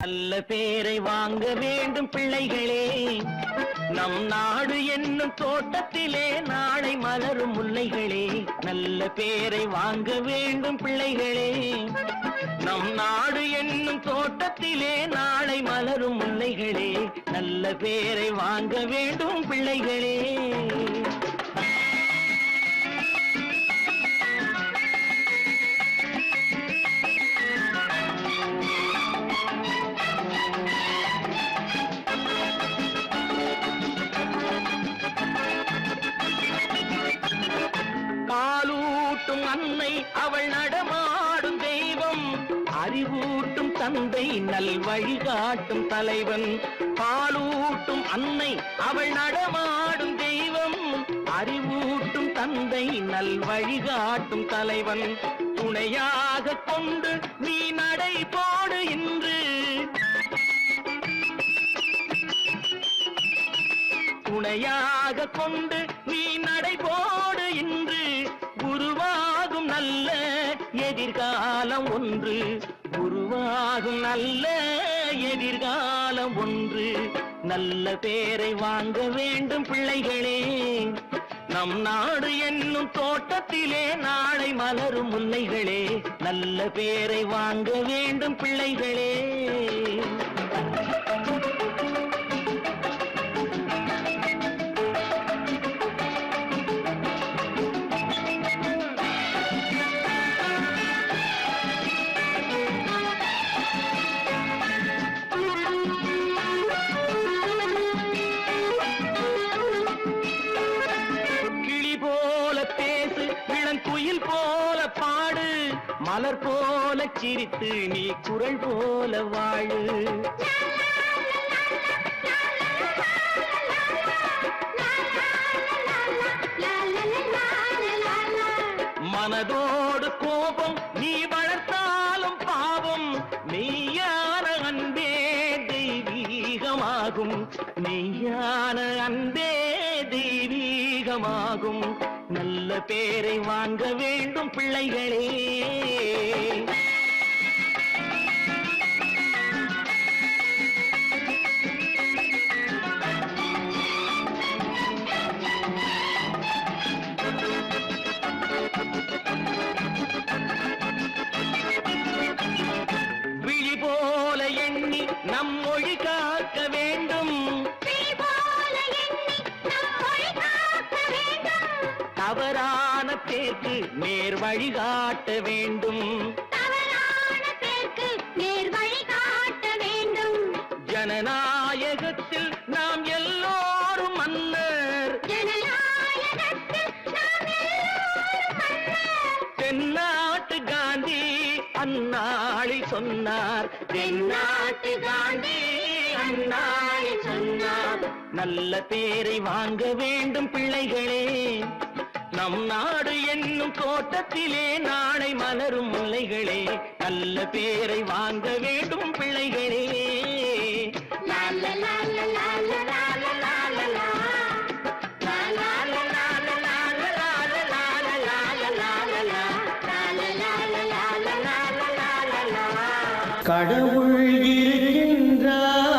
நல்ல பேரை வாங்க வேண்டும் பிள்ளைகளே. நம் நாடு என்னும் தோட்டத்திலே நாளை மலரும் முல்லைகளே. நல்ல பேரை வாங்க வேண்டும் பிள்ளைகளே. நம் நாடு என்னும் தோட்டத்திலே நாளை மலரும் முல்லைகளே. நல்ல பேரை வாங்க வேண்டும் பிள்ளைகளே. பாலூட்டும் அன்னை அவள் நடமாடும் தெய்வம். அறிவூட்டும் தந்தை நல் வழிகாட்டும் தலைவன். பாலூட்டும் அன்னை அவள் நடமாடும் தெய்வம். அறிவூட்டும் தந்தை நல் வழிகாட்டும் தலைவன். துணையாக கொண்டு நீ நடை போடு இன்று. துணையாக கொண்டு நீ நடை போடு இன்று. உருவாகும் நல்ல எதிர்காலம் ஒன்று. உருவாகும் நல்ல எதிர்காலம் ஒன்று. நல்ல பேரை வாங்க வேண்டும் பிள்ளைகளே. நம் நாடு என்னும் தோட்டத்திலே நாளை மலரும் முல்லைகளே. நல்ல பேரை வாங்க வேண்டும் பிள்ளைகளே. குயில் போல பாடு, மலர் போல சிரித்து நீ குரல் போல வாழு. மனதோடு கோபம் நீ வளர்த்தாலும் பாவம். மெய்யான அன்பே தெய்வீகமாகும். மெய்யான அன்பே தெய்வீகமாகும். நல்ல பேரை வாங்க வேண்டும் பிள்ளைகளே. விழி போல எண்ணி நம் மொழி காக்க வேண்டும். தவறான பேருக்கு நேர் வழிகாட்ட வேண்டும். ஜனநாயகத்தில் நாம் எல்லோரும் மன்னர். தென்னாட்டு காந்தி அந்நாளில் சொன்னார். தென்னாட்டு காந்தி அந்நாளில் சொன்னார். நல்ல பேரை வாங்க வேண்டும் பிள்ளைகளே. நம் நாடு என்னும் தோட்டத்திலே நாளை மலரும் முல்லைகளே. நல்ல பேரை வாங்க வேண்டும் பிள்ளைகளே. கடவுள் இருக்கின்றார்.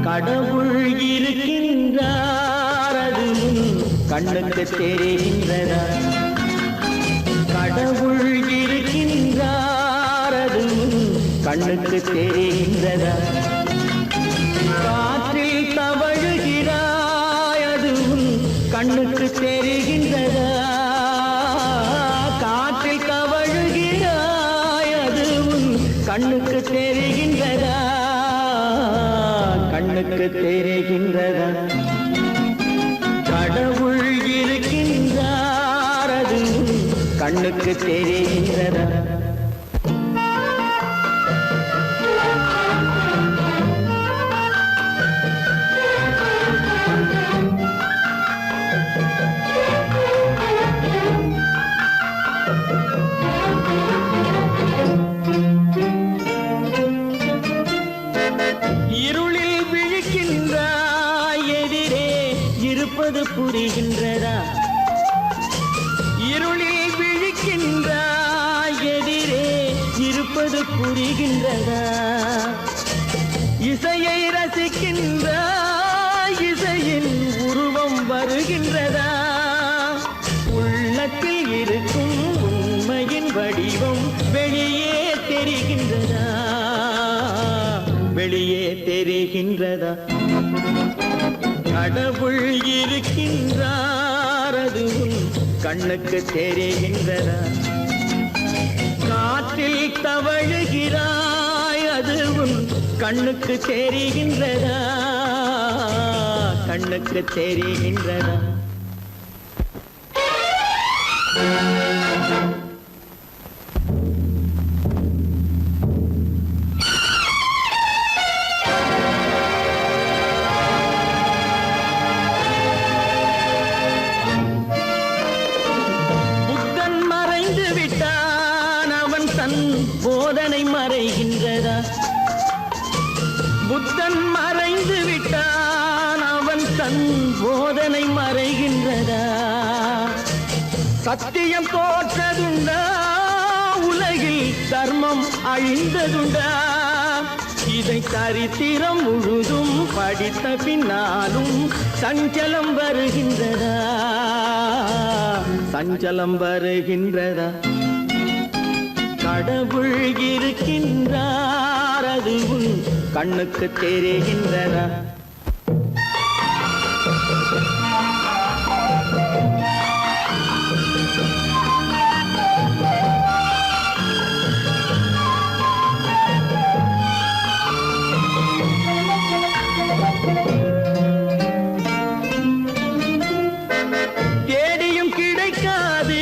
கடவுள் இருக்கின்றார், அது கண்ணுக்கு தெரிகின்றதா? கடவுள் இருக்கின்றார், அது கண்ணுக்கு தெரிகின்றதா? காற்றில் தவழுகிறாய், அது கண்ணுக்கு தெரிகின்றதா? காற்றில் தவழுகிறாய், அது கண்ணுக்கு தெரிகின்றதா? கண்ணுக்கு தெரிகின்றதா? கடவுள் இருக்கின்றார், அது கண்ணுக்கு தெரிகின்றதா? புரிகின்றதா? இருளில் விழிக்கின்றாய், எதிரே இருப்பது புரிகின்றதா? இசையை ரசிக்கின்றாய், இசையின் உருவம் வருகின்றதா? உள்ளத்தில் இருக்கும் உண்மையின் வடிவம் வெளியே தெரிகின்றதா? வெளியே தெரிகின்றதா? கடவுள் இருக்கின்றார், அது உன் கண்ணுக்கு தெரிகின்றதா? காற்றில் தவழுகிறாய், அது உன் கண்ணுக்கு தெரிகின்றதா? கண்ணுக்கு தெரிகின்றதா? புத்தன் மறைந்து விட்டான், அவன் தன் போதனை மறைகின்றதா? புத்தன் மறைந்து விட்டான், அவன் தன் போதனை மறைகின்றதா? சத்தியம் தோற்றதுண்டா? உலகில் தர்மம் அழிந்ததுண்டா? இதை சரித்திரம் முழுதும் படித்த பின்னாலும் சஞ்சலம் வருகின்றதா? சஞ்சலம் வருகின்றதா? கடவுள் இருக்கின்றார், அது உன் கண்ணுக்கு தெரிகின்றதா? தேடியும் கிடைக்காது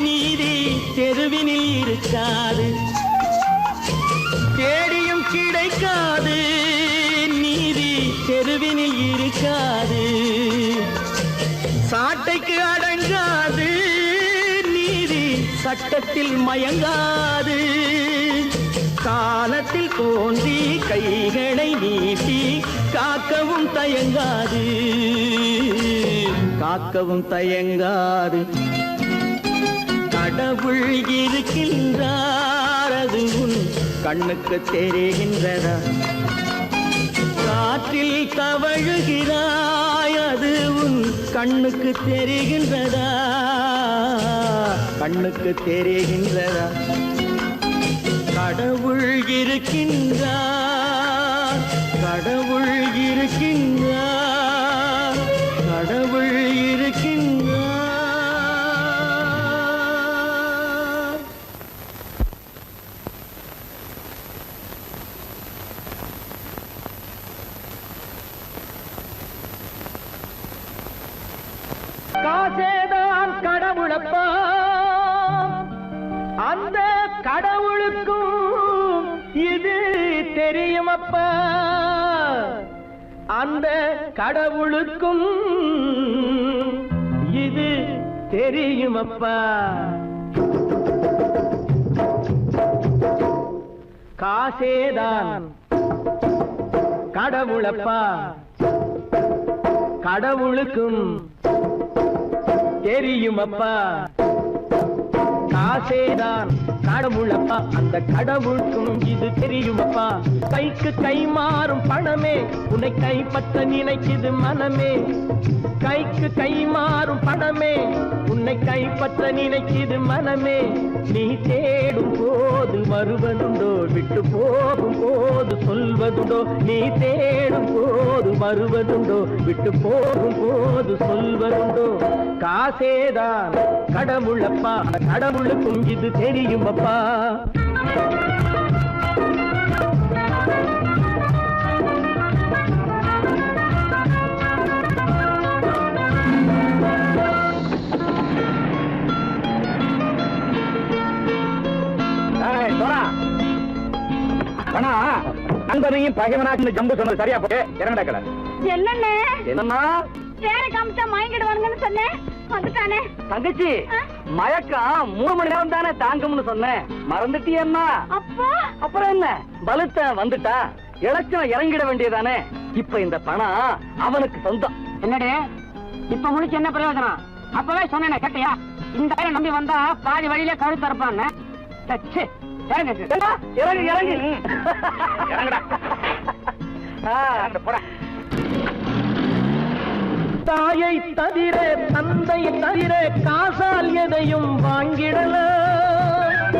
நீதி, தெருவினில் இருக்காது. தேடியும் கிடைக்காது நீதி, தெருவினில் இருக்காது. சாட்டைக்கு அடங்காது நீதி, சட்டத்தில் மயங்காது. காலத்தில் தோன்றி கைகளை நீட்டி காக்கவும் தயங்காது, காக்கவும் தயங்காது. கடவுள் இருக்கின்றார், அது உன் கண்ணுக்கு தெரிகின்றதா? காற்றில் தவழுகிறாய், அது உன் கண்ணுக்கு தெரிகின்றதா? கண்ணுக்கு தெரிகின்றதா? கடவுள் இருக்கின்றார், கடவுள் இருக்கின்றார், கடவுள் இருக்கின்றார். காசேதான் கடவுளப்பா, அந்த கடவுளுக்கும் இது தெரியுமப்பா. அந்த கடவுளுக்கும் இது தெரியுமப்பா. காசேதான் கடவுளப்பா, கடவுளுக்கும் தெரியுமப்பா. காசேதான் கடவுளப்பா, அந்த கடவுளுக்கும் இது தெரியுமப்பா. கைக்கு கை மாறும் பணமே உன்னை கைப்பற்ற நினைக்குது மனமே. கைக்கு கை மாறும் பணமே உன்னை கைப்பற்ற நினைக்குது மனமே. நீ தேடும் போது வருவதுண்டோ, விட்டு போகும் போது சொல்வதுண்டோ. நீ தேடும் போது வருவதுண்டோ, விட்டு போகும் போது சொல்வதுண்டோ. காசேதான் கடவுளப்பா, கடவுளுக்கும் இது தெரியுமப்பா. நண்பனையும் பகைவனாக்கு ஜம்பு சொன்னது சரியா போட்டு இறங்கடா கடை. என்னண்ணே என்னன்னா வேற காமிச்சா மயங்கிட்டு வாங்கன்னு சொன்னேன், வந்துட்டானே. தங்கச்சி மயக்கம் 3 மணி நேரம் தானே தாங்கும்னு சொன்னேன், மறந்துட்டியம்மா? அப்பா அப்புறம் என்ன, பலுத்த வந்துட்டா இலச்சம் இறங்கிட வேண்டியதானே. இப்ப இந்த பணம் அவனுக்கு சொந்தம். என்னடே இப்ப முடிச்சு என்ன பிரயோஜனம்? அப்பவே சொன்னேன் கேட்டியா? இந்த பையன் நம்பி வந்தா பாதி வழியில கழுத்து இருப்பான்னு. தாயை தவிர தந்தை தவிர காசால் எதையும் வாங்கிடலாம்.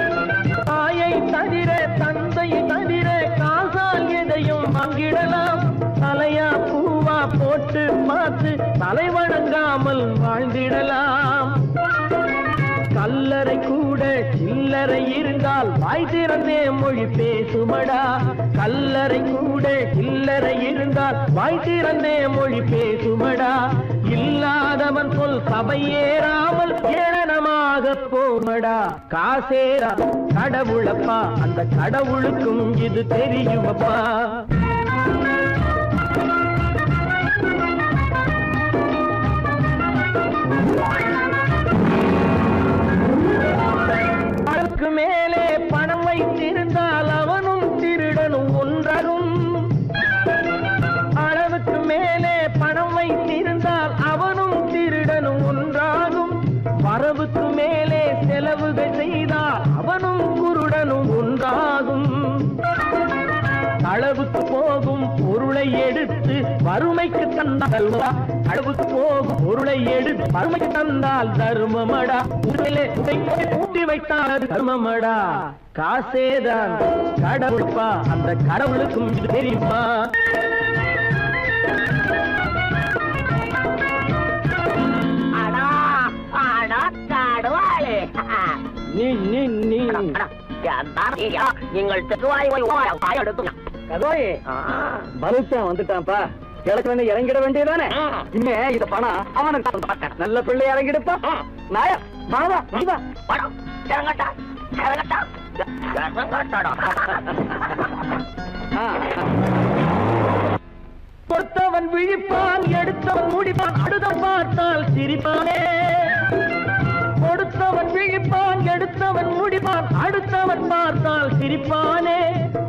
தாயை தவிர தந்தை தவிர காசால் எதையும் வாங்கிடலாம். தலையா பூவா போட்டு பார்த்து தலை வணங்காமல் வாழ்ந்திடலாம். கல்லறை கூட சில்லறை இருந்தால் வாய் திறந்தே மொழி பேசுமடா. கல்லறை கூட சில்லறை இருந்தால் வாய் திறந்தே மொழி பேசுமடா. இல்லாதவன் சொல் சபையேறாமல் ஏளனமாக போமடா. காசேரா கடவுளப்பா, அந்த கடவுளுக்கும் இது தெரியுமப்பா. அளவுக்கு மேலே பணம் வைத்திருந்தால் அவனும் திருடனும் ஒன்றாகும். அளவுக்கு மேலே பணம் வைத்திருந்தால் அவனும் திருடனும் ஒன்றாகும். வரவுக்கு மேலே செலவுகள் செய்தால் அவனும் குருடனும் ஒன்றாகும். அளவுக்கு போகும் பொருளை எடுத்து வறுமைக்கு தந்தால் அளவுக்கு போகும் பொருளை எடுத்து வறுமைக்கு தந்தால் தர்மமடா. ஊட்டி வைத்தால் தர்மமடா. காசேதான் கடவுள்ப்பா, அந்த கடவுளுக்கும் இது தெரியுமா? நீங்கள் வந்துட்டான்ப்பா. கிழக்கு வந்து இறங்கிட வேண்டியதானே? இனிமே இது பணம் அவனுக்கு நல்ல பிள்ளை இறங்கிடுப்பா. நாயா மாவா பணம் இறங்கட்டா இறங்கட்டா. கொடுத்தவன் விழிப்பான், எடுத்தவன் முடிப்பான், அடுத்த பார்த்தால் சிரிப்பானே. கொடுத்தவன் விழிப்பான், எடுத்தவன் முடிப்பான், அடுத்தவன் பார்த்தால் சிரிப்பானே.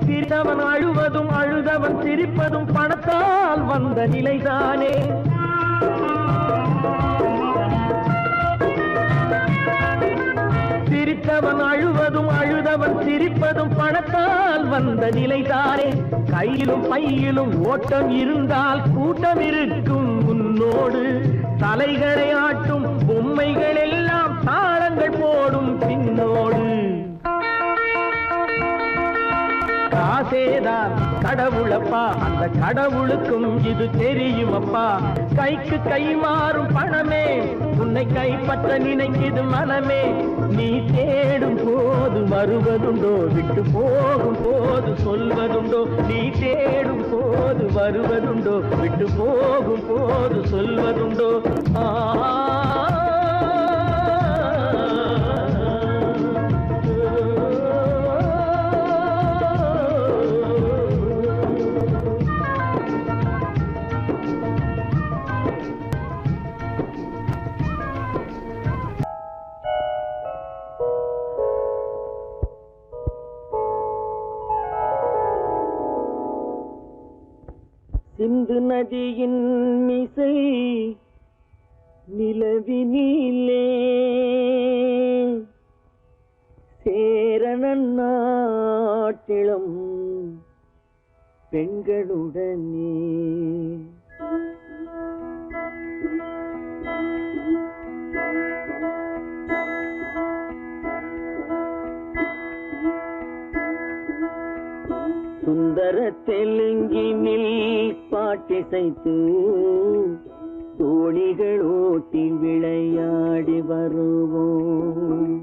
சிரித்தவன் அழுவதும் அழுதவன் சிரிப்பதும் பணத்தால் வந்த நிலைதானே. சிரித்தவன் அழுவதும் அழுதவன் சிரிப்பதும் பணத்தால் வந்த நிலைதானே. கையிலும் பையிலும் ஓட்டம் இருந்தால் கூட்டம் இருக்கும் உன்னோடு. தலைகளை ஆட்டும் பொம்மைகள் எல்லாம் தாளங்கள் போடும் பின்னோடு. காசேதான் கடவுளப்பா, அந்த கடவுளுக்கும் இது தெரியுமப்பா. கைக்கு கை மாறும் பணமே உன்னை கைப்பற்ற நினைக்குது மனமே. நீ தேடும் போது வருவதுண்டோ, விட்டு போகும் போது சொல்வதுண்டோ. நீ தேடும் போது வருவதுண்டோ, விட்டு போகும் போது சொல்வதுண்டோ. சிந்து நதியின் மிசை நிலவினிலே சேரணன் நாட்டிளம் பெண்களுடனே. சுந்தர தெலுங்கினில் பாட்டிசைத்து தோணிகள் ஓட்டி விளையாடி வருவோம்.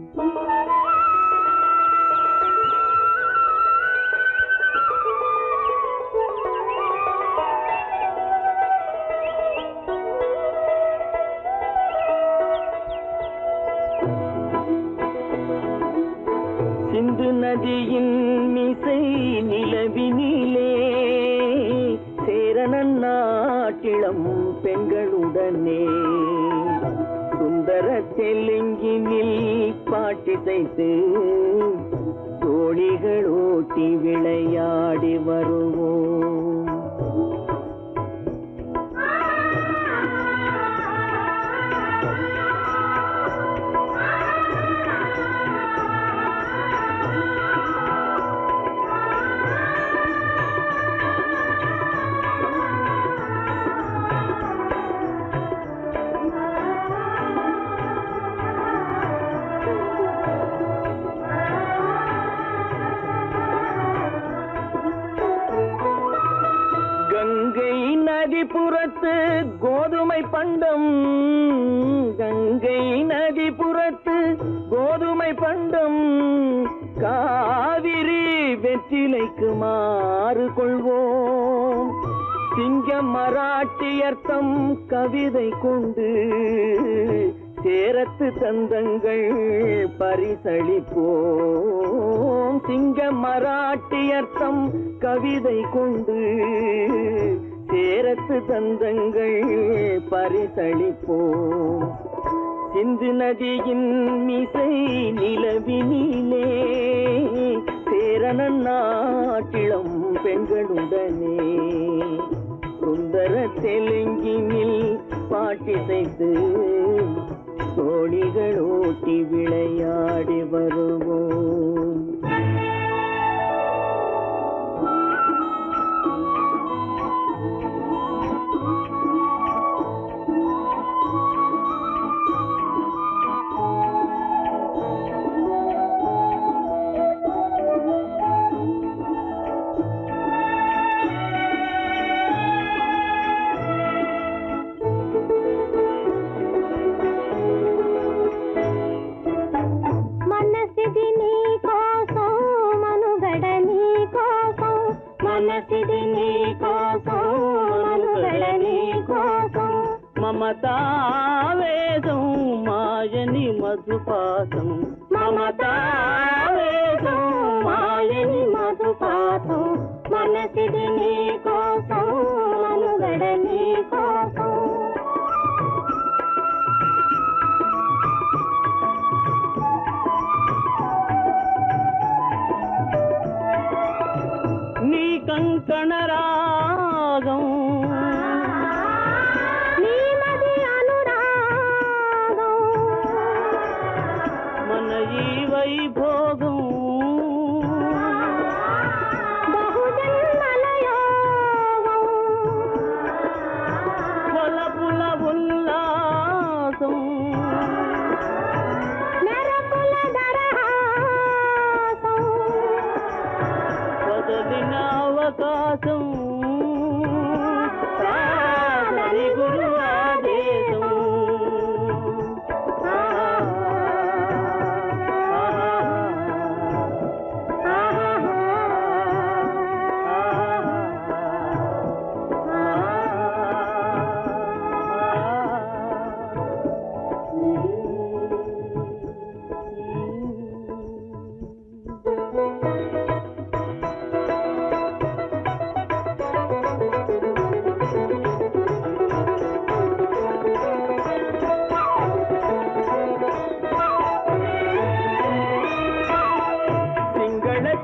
சிந்து நதியின் மிசை நிலவினிலே சேரணன் நாட்டிளம் பெண்களுடனே. சுந்தர தெலுங்கினில் பாட்டிசைத்து தோணிகள் ஓட்டி விளையாடி வருவோம். புறத்து கோதுமை பண்டம், கங்கை நதி புறத்து கோதுமை பண்டம், காவிரி வெற்றிலைக்கு மாறு கொள்வோம். சிங்கம் மராட்டியர்த்தம் கவிதை கொண்டு சேரத்து தந்தங்கள் பரிசளிப்போம். சிங்கம் மராட்டியர்த்தம் கவிதை கொண்டு சேரத்து தந்தங்கள் பரிசளிப்போம். சிந்து நதியின் மிசை நிலவினிலே சேரணன் நாட்டிளம் பெண்களுடனே சுந்தர தெலுங்கினில் பாட்டிசைத்து தோழிகள் ஓட்டி விளையாடி வருவோம். మమతావేదం మాయని మధుపాతం, మమతావేదం మాయని మధుపాతం, మనసిది నీ కోసం మనుగడ నీ కోసం. నీ కంకణ రాగం వైభోగం బహుజన్మలయోగం కొలపుల ఉల్లాసం మెరపుల దరహాసం వదలిన అవకాశం సాధని గురు ఆదేశం.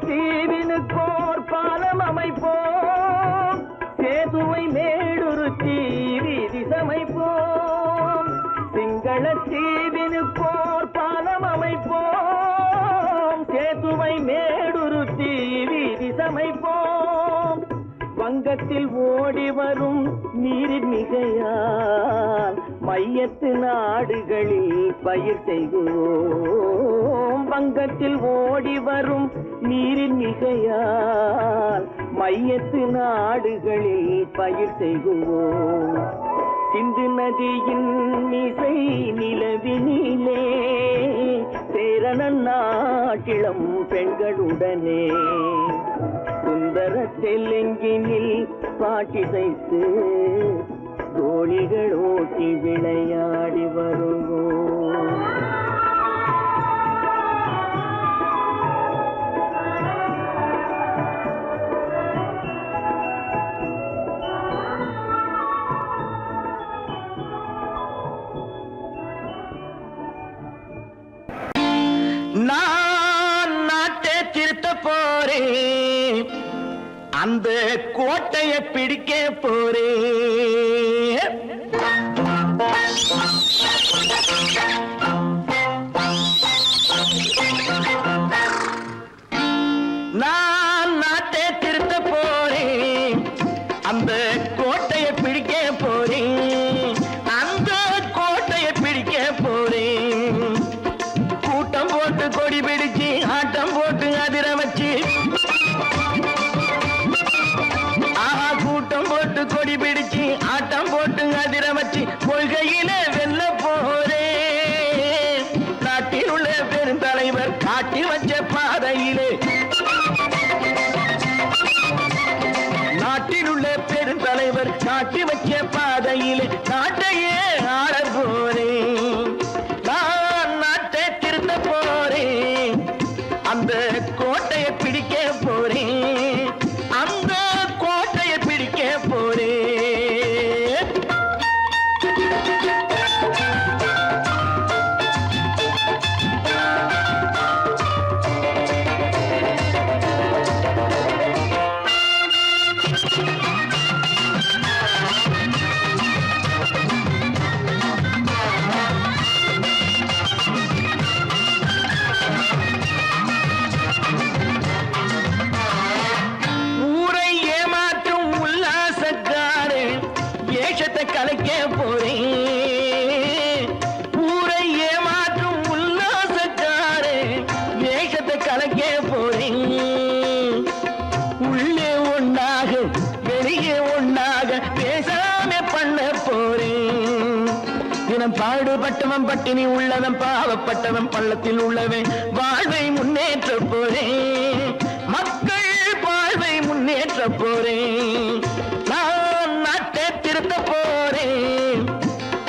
தீவினுக்கோர் பாலம் அமைப்போம், சேதுவை மேடுருத்தி வீதி சமைப்போம். சிங்கள தீவினுக்கோர் பாலம் அமைப்போம், சேதுவை மேடுருத்தி வீதி சமைப்போம். வங்கத்தில் ஓடி வரும் நீரின் மிகையால் மையத்து நாடுகளில் பயிர் செய்கிறோம். வங்கத்தில் ஓடி வரும் நீரின் மிகையால் மையத்து நாடுகளில் பயிர் செய்கிறோம். சிந்து நதியின் மிசை நிலவினிலே சேரணன் நாட்டிளம் பெண்களுடனே சுந்தர தெலுங்கினில் பாட்டிசைத்து தோழிகள் ஓட்டி விளையாடி வருவோம். நான் நாட்டை திருத்த போறேன், அந்த கோட்டையை பிடிக்க போறேன். நான் நாட்டை திருத்த போறேன், அந்த கோட்டையை பிடிக்க போறேன், அந்த கோட்டையை பிடிக்க போறேன். கூட்டம் போட்டு கொடி பிடிச்சு ஆட்டம் போட்டு அதிர வச்சு, ஆஹா கூட்டம் போட்டு கொடி பிடிச்சு ஆட்டம் தலைவர் காட்டி வச்ச பாதையிலே நாட்டையே ஆள போறேன். நான் நாட்டை திருத்த போறேன், அந்த கோட்டையை பிடிக்க போறேன், அந்த கோட்டையை பிடிக்க போறேன். ஊரை ஏமாற்றும் உல்லாசக்காரு வேஷத்தை கலைக்க போறேன். ஊரை ஏமாற்றும் உல்லாசக்காரு வேஷத்தை கலைக்க போறேன். உள்ளே ஒண்ணாக வெளியே ஒண்ணாக பேசாம பண்ண போறேன். தினம் பாடுபட்டவன் பட்டினி உள்ளவன் பாவப்பட்டவன் பள்ளத்தில் உள்ளவன் வாழ்வை முன்னேற்ற போறேன். மக்கள் வாழ்வை முன்னேற்ற போறேன். நான் நாட்டை திருத்த போறேன்,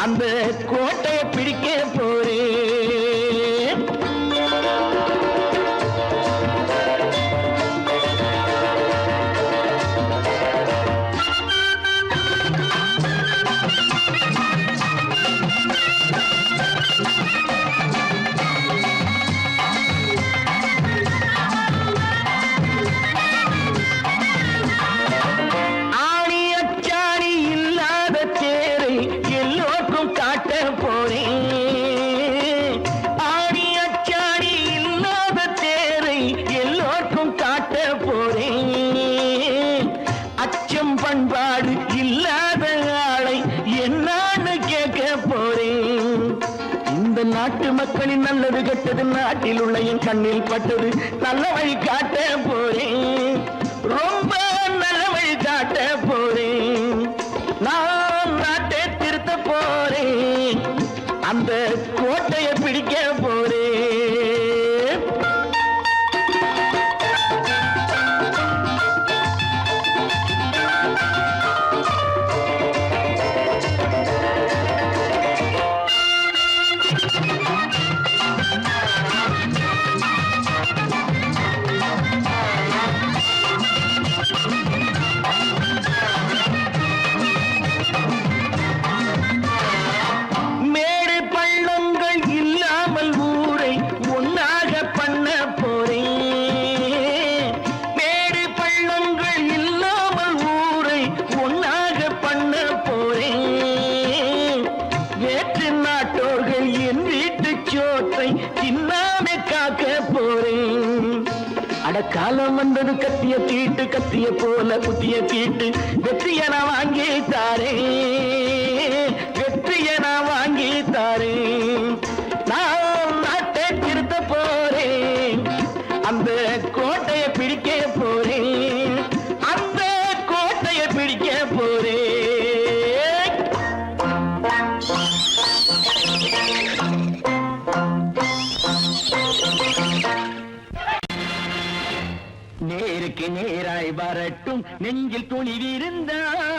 அந்த கோட்டையை பிடிக்க போறேன். ஆணி அச்சாணி இல்லாத தேரை எல்லோருக்கும் காட்ட போறேன். ஆணி அச்சாணி இல்லாத தேரை எல்லோருக்கும் காட்ட போறேன். அச்சம் பண்பாடு இல்லாத ஆளை என்னான்னு கேட்க போறேன். இந்த நாட்டு மக்களின் நல்லது கெட்டது நாட்டில் உள்ள என் கண்ணில் பட்டது நல்ல வழி காட்ட போறேன். ரொம்ப நல்ல வழி காட்ட போறேன். நான் நாட்டை திருத்த போறேன், அந்த கோட்டையை பிடிக்க போறேன். மேடு பள்ளங்கள் இல்லாமல் ஊரை ஒன்னாக பண்ண போறேன். மேடு பள்ளங்கள் இல்லாமல் ஊரை ஒன்னாக பண்ண போறேன். வேற்று நாட்டோர்கள் என் வீட்டு சோற்றை தின்னாமே காக்க போறேன். அடக்காலம் வந்தது கத்திய தீட்டு, கத்திய போல குத்திய தீட்டு வெற்றிய நான் வாங்கி தாரேன், வெற்றிய நான் வாங்கி தாரேன். நான் நாட்டை திருத்த போறேன், அந்த கோட்டையை பிடிக்க போறேன், அந்த கோட்டையை பிடிக்க போறேன். நேருக்கு நேராய் வரட்டும் நெஞ்சில் துணிவிருந்தால்,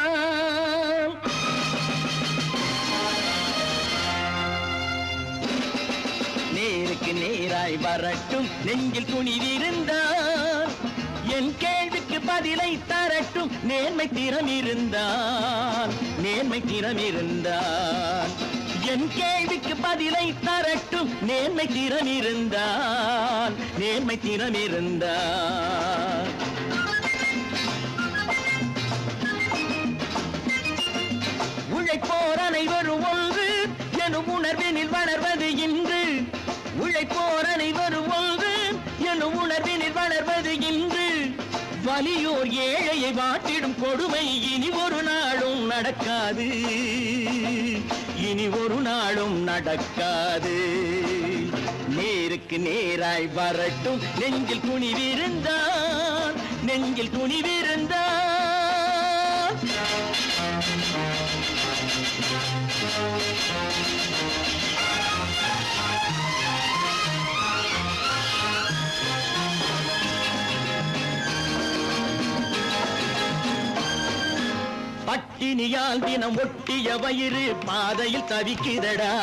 நேருக்கு நேராய் வரட்டும் நெஞ்சில் துணிவிருந்தால், என் கேள்விக்கு பதிலை தரட்டும் நேர்மை திறம் இருந்தால், நேர்மை திறம் இருந்தால். என் கேள்விக்கு பதிலை தரட்டும் நேர்மை திறம் இருந்தால், நேர்மை திறம் இருந்தால். உழைப்போர் அனைவரும் ஒன்று எனும் உணர்வினில் வளர்வது இன்று, உழைப்போர் அனைவரும் ஒன்று எனும் உணர்வினில் வளர்வது இன்று. வலியோர் ஏழையை வாட்டிடும் கொடுமை இனி ஒரு நாளும் நடக்காது, இனி ஒரு நாளும் நடக்காது. நேருக்கு நேராய் வரட்டும் நெஞ்சில் துணிவிருந்தால், நெஞ்சில் துணிவிருந்தால். பட்டினியால் தினம் ஒட்டிய வயிறு பாதையில் தவிக்குதடா.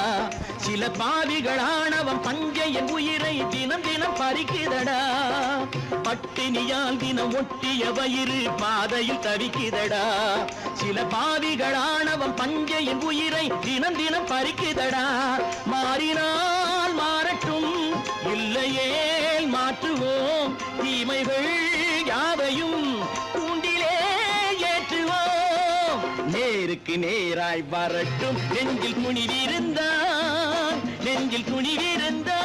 சில பாவிகள் ஆணவம் பஞ்சையின் உயிரை தினம் தினம் பறிக்குதடா. பட்டினியால் தினம் ஒட்டிய வயிறு பாதையில் தவிக்குதடா. சில பாவிகள் ஆணவம் பஞ்சையின் உயிரை தினம் தினம் பறிக்குதடா. மாறினால் மாறட்டும், இல்லையே மாற்றுவோம். தீமைகள் யாவையும் கூண்டிலே ஏற்றுவோம். நேருக்கு நேராய் வரட்டும், நெஞ்சில் துணிவிருந்தான், நெஞ்சில் துணிவிருந்தான்.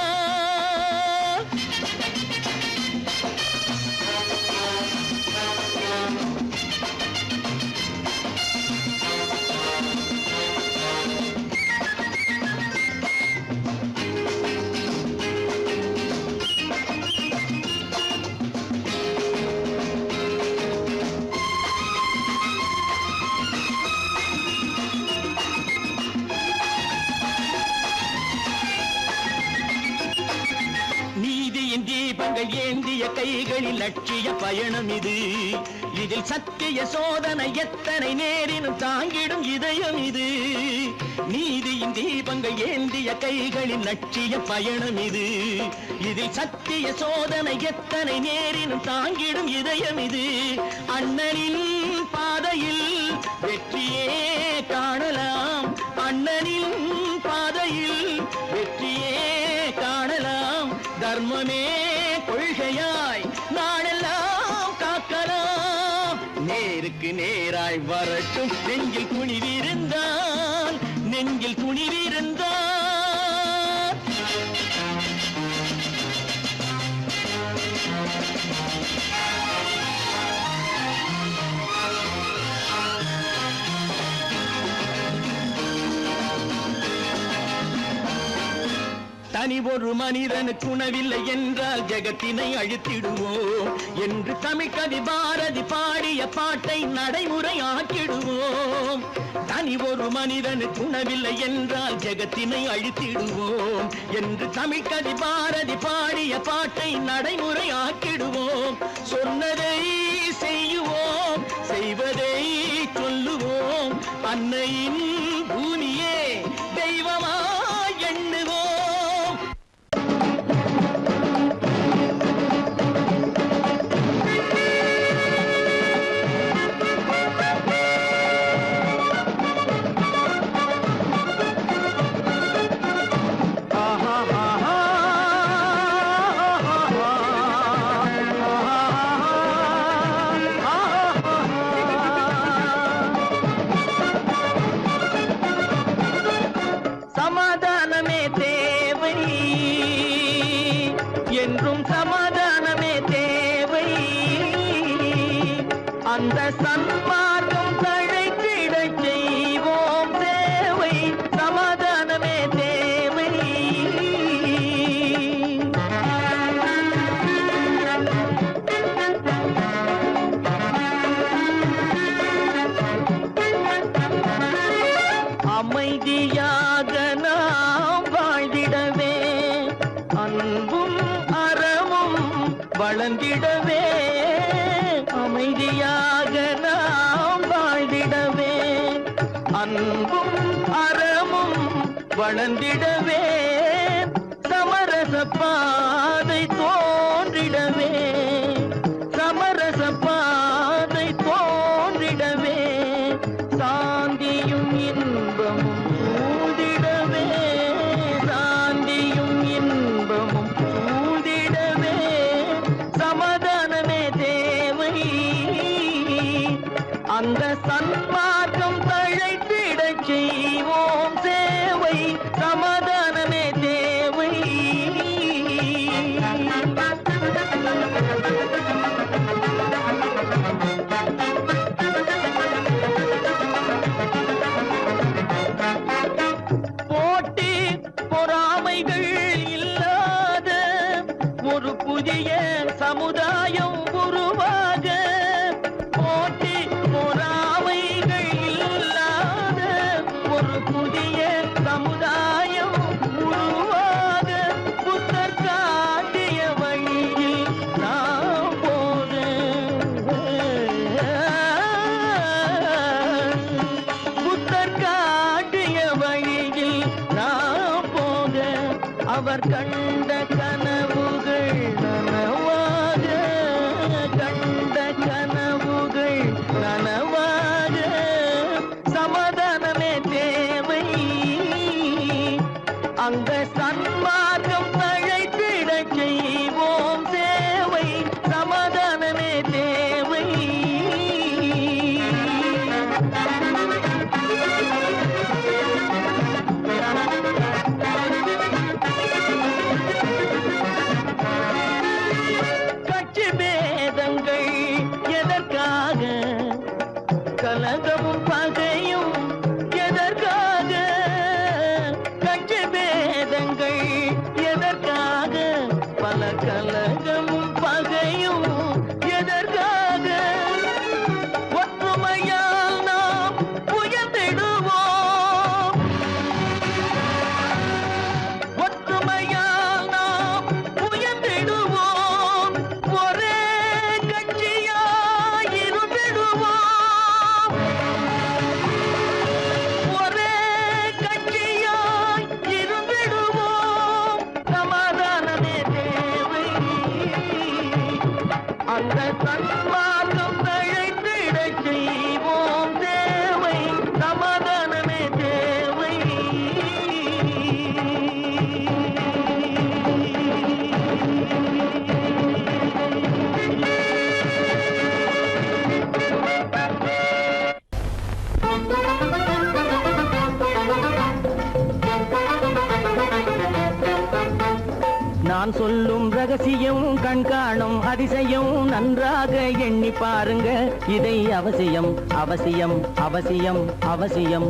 தீபங்கள் ஏந்திய கைகளில் லட்சிய பயணம் இது. இதில் சத்திய சோதனை எத்தனை நேரினும் தாங்கிடும் இதயம் இது. நீதியின் தீபங்கள் ஏந்திய கைகளில் லட்சிய பயணம் இது. இதில் சத்திய சோதனை எத்தனை நேரினும் தாங்கிடும் இதயம் இது. அண்ணனின் பாதையில் வெற்றியே காணலாம், அண்ணனின் பாதையில் வெற்றியே காணலாம். தர்மமே கொள்கையாய் நாடெல்லாம் காக்கலாம். நேருக்கு நேராய் வரட்டும், நெஞ்சில் துணிவிருந்தான், நெஞ்சில் துணிவிருந்தான். தனி ஒரு மனிதனுக்கு உணவில்லை என்றால் ஜெகத்தினை அழித்திடுவோம் என்று தமிழ் கவி பாரதி பாடிய பாட்டை நடைமுறை ஆக்கிடுவோம். தனி ஒரு மனிதனுக்கு உணவில்லை என்றால் ஜெகத்தினை அழித்திடுவோம் என்று தமிழ் கவி பாரதி பாடிய பாட்டை நடைமுறை ஆக்கிடுவோம். சொன்னதை செய்யுவோம், செய்வதை சொல்லுவோம். அன்னையின் பூமியே தெய்வமா எண்ணுவோம். என்றும் சமாதானமே தேவை. அந்த சன்மார்க்கம் தழைத்திடச் செய்வோம் சேவை. சமாதானமே தேவை. அமைதியாக நாம் வாழ்ந்திடவே, அன்பும் அறமும் வளர்ந்திடவே. அமைதியாக நாம் வாழ்ந்திடவே, அன்பும் அறமும் வளர்ந்திடவே. சமரச பாதை தோன்றிடவே, சமரச பாதை தோன்றிடவே. சாந்தியும் இன்பமும் சூழ்ந்திடவே, சாந்தியும் இன்பமும் சூழ்ந்திடவே. சமாதானமே தேவை. அந்த சன்மார்க்கம் தழைத்திடச் செய்வோம் சேவை. சமாதானமே தேவை. போட்டி பொறாமைகள் இல்லாத ஒரு புதிய சமுதாயம் உருவாக. போட்டி பொறாமைகள் இல்லாத ஒரு புதிய சமுதாயம் உருவாக. அவர் கண்ட கனவுகள் நனவாக, கண்ட கனவுகள் நனவாக, சமாதானமே தேவை. அங்க சன்மார்க்கம் தழைத்திடச் செய்வோம் சேவை, சமாதானமே தேவை. கட்சி பேதங்கள் எதற்காக, கலகமும் பகையும் எதற்காக, கட்சி பேதங்கள் எதற்காக, பல கலகமும் பகையும் எதற்காக, ஒற்றுமையால் நாம் உயர்ந்திடுவோம், ஒற்றுமையால் நாம் உயர்ந்திடுவோம், ஒரே கட்சியாய் இருந்திடுவோம், ஒரே கட்சியாய் இருந்திடுவோம், சமாதானமே தேவை. அந்த சன்மார்க்கம் தழைத்திடச் செய்வோம் தேவை, சமாதானமே தேவை. நான் சொல்லும் ரகசியம் கண்காணும் அதிசயம் நன்றாக எண்ணி பாருங்க, இதை அவசியம் அவசியம் அவசியம் அவசியம்.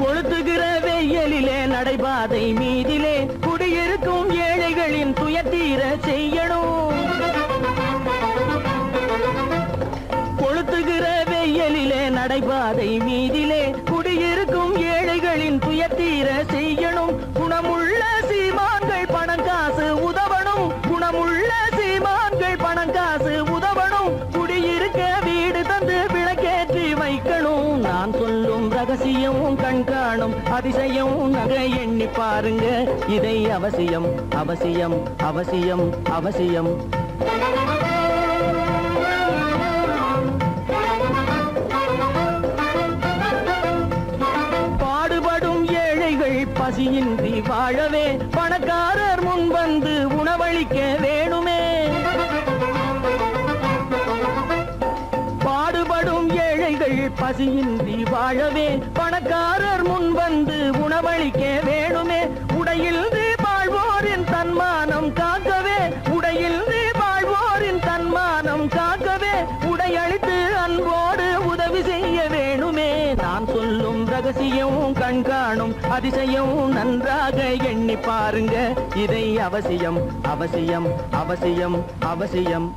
கொளுத்துகிற வெயிலிலே நடைபாதை மீதிலே குடியிருக்கும் ஏழைகளின் துயத்தீர செய்யணும். கொளுத்துகிற வெயிலிலே நடைபாதை மீதிலே குடியிருக்கும் ஏழைகளின் துயத்தீர செய்யணும். குணமுள்ள சீமான்கள் பணம் காசு உதவணும், குணமுள்ள சீமான்கள் பணம் காசு உதவணும். குடியிருக்க வீடு தந்து விளக்கேற்றி வைக்கணும். நான் சொல்லும் ரகசியம் கண்காணும் அதிசயம் நகை எண்ணி பாருங்க, இதை அவசியம் அவசியம் அவசியம் அவசியம். பசியின்றி வாழவே பணக்காரர் முன் வந்து உணவளிக்க வேணுமே. பாடுபடும் ஏழைகள் பசியின்றி வாழவே பணக்காரர் முன் வந்து உணவளிக்க வேணுமே. உடையில் வாழ்வோரின் தன்மானம் காக்கவே, உடையில் வாழ்வோரின் தன்மானம் காக்கவே, உடையளித்து அன்போடு உதவி செய்ய வேணுமே. நான் சொல்லும் ரகசியம் கண்காணும் அதிசயம் நன்றாக எண்ணி பாருங்க, இதை அவசியம் அவசியம் அவசியம் அவசியம்.